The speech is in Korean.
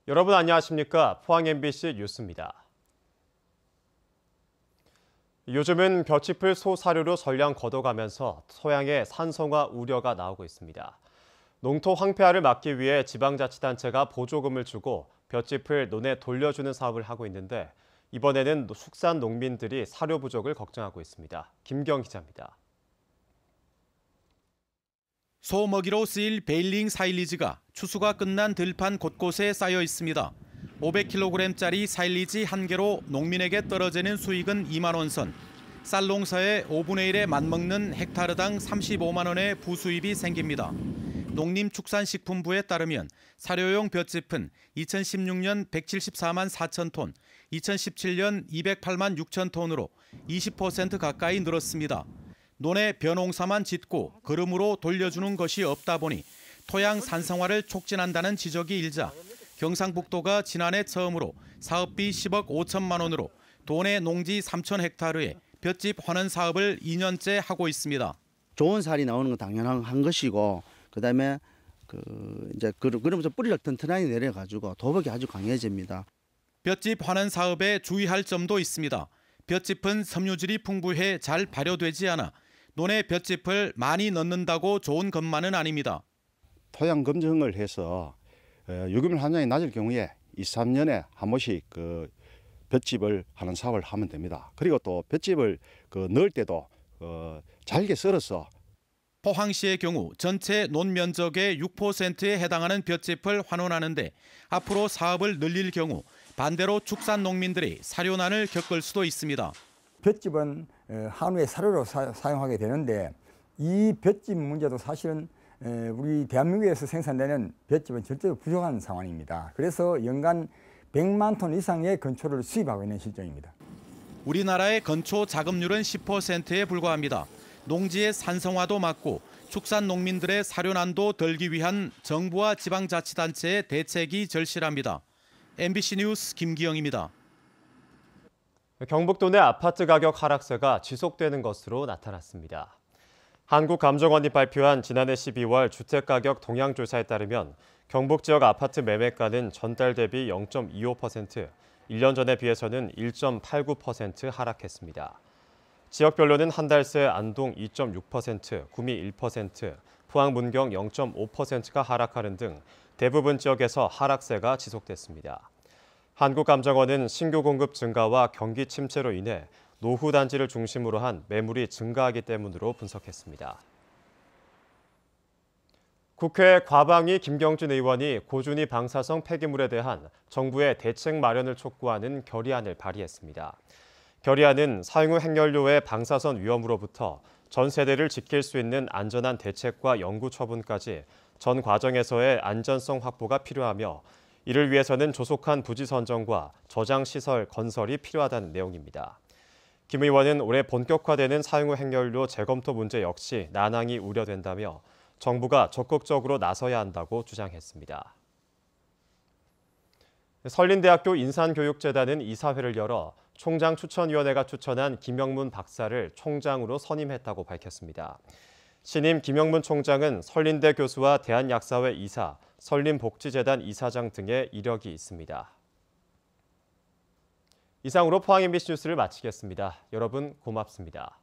여러분 안녕하십니까? 포항 MBC 뉴스입니다. 요즘은 볏짚을 소 사료로 전량 걷어가면서 소양의 산성화 우려가 나오고 있습니다. 농토 황폐화를 막기 위해 지방자치단체가 보조금을 주고 볏짚을 논에 돌려주는 사업을 하고 있는데 이번에는 축산 농민들이 사료 부족을 걱정하고 있습니다. 김경 기자입니다. 소 먹이로 쓰일 베일링 사일리지가 추수가 끝난 들판 곳곳에 쌓여 있습니다. 500kg짜리 사일리지 한 개로 농민에게 떨어지는 수익은 2만 원 선. 쌀 농사의 5분의 1에 맞먹는 헥타르당 35만 원의 부수입이 생깁니다. 농림축산식품부에 따르면 사료용 볏짚은 2016년 174만 4천 톤, 2017년 208만 6천 톤으로 20% 가까이 늘었습니다. 논에 벼농사만 짓고 거름으로 돌려주는 것이 없다 보니 토양 산성화를 촉진한다는 지적이 일자 경상북도가 지난해 처음으로 사업비 10억 5천만 원으로 도내 농지 3천 헥타르에 볏짚 환원 사업을 2년째 하고 있습니다. 좋은 살이 나오는 건 당연한 것이고 그다음에 그러면서 뿌리를 튼튼하게 내려가지고 도복이 아주 강해집니다. 볏짚 환원 사업에 주의할 점도 있습니다. 볏짚은 섬유질이 풍부해 잘 발효되지 않아 논에 볏짚을 많이 넣는다고 좋은 것만은 아닙니다. 토양 검증을 해서 유기물 함량이 낮을 경우에 2, 3년에 한 번씩 볏짚을 하는 사업을 하면 됩니다. 그리고 또 볏짚을 넣을 때도 잘게 썰어서 포항시의 경우 전체 논 면적의 6%에 해당하는 볏짚을 환원하는데 앞으로 사업을 늘릴 경우 반대로 축산 농민들이 사료난을 겪을 수도 있습니다. 볏짚은 한우의 사료로 사용하게 되는데 이 볏짚 문제도 사실은 우리 대한민국에서 생산되는 볏짚은 절대로 부족한 상황입니다. 그래서 연간 100만 톤 이상의 건초를 수입하고 있는 실정입니다. 우리나라의 건초 자급률은 10%에 불과합니다. 농지의 산성화도 막고 축산 농민들의 사료난도 덜기 위한 정부와 지방자치단체의 대책이 절실합니다. MBC 뉴스 김기영입니다. 경북도 내 아파트 가격 하락세가 지속되는 것으로 나타났습니다. 한국감정원이 발표한 지난해 12월 주택가격 동향조사에 따르면 경북 지역 아파트 매매가는 전달 대비 0.25%, 1년 전에 비해서는 1.89% 하락했습니다. 지역별로는 한 달 새 안동 2.6%, 구미 1%, 포항 문경 0.5%가 하락하는 등 대부분 지역에서 하락세가 지속됐습니다. 한국감정원은 신규 공급 증가와 경기 침체로 인해 노후 단지를 중심으로 한 매물이 증가하기 때문으로 분석했습니다. 국회 과방위 김경진 의원이 고준위 방사성 폐기물에 대한 정부의 대책 마련을 촉구하는 결의안을 발의했습니다. 결의안은 사용 후 핵연료의 방사선 위험으로부터 전 세대를 지킬 수 있는 안전한 대책과 연구 처분까지 전 과정에서의 안전성 확보가 필요하며 이를 위해서는 조속한 부지 선정과 저장 시설 건설이 필요하다는 내용입니다. 김 의원은 올해 본격화되는 사용 후 핵연료 재검토 문제 역시 난항이 우려된다며 정부가 적극적으로 나서야 한다고 주장했습니다. 설린대학교 인산교육재단은 이사회를 열어 총장 추천위원회가 추천한 김영문 박사를 총장으로 선임했다고 밝혔습니다. 신임 김영문 총장은 설린대 교수와 대한약사회 이사, 설린복지재단 이사장 등의 이력이 있습니다. 이상으로 포항 MBC 뉴스를 마치겠습니다. 여러분 고맙습니다.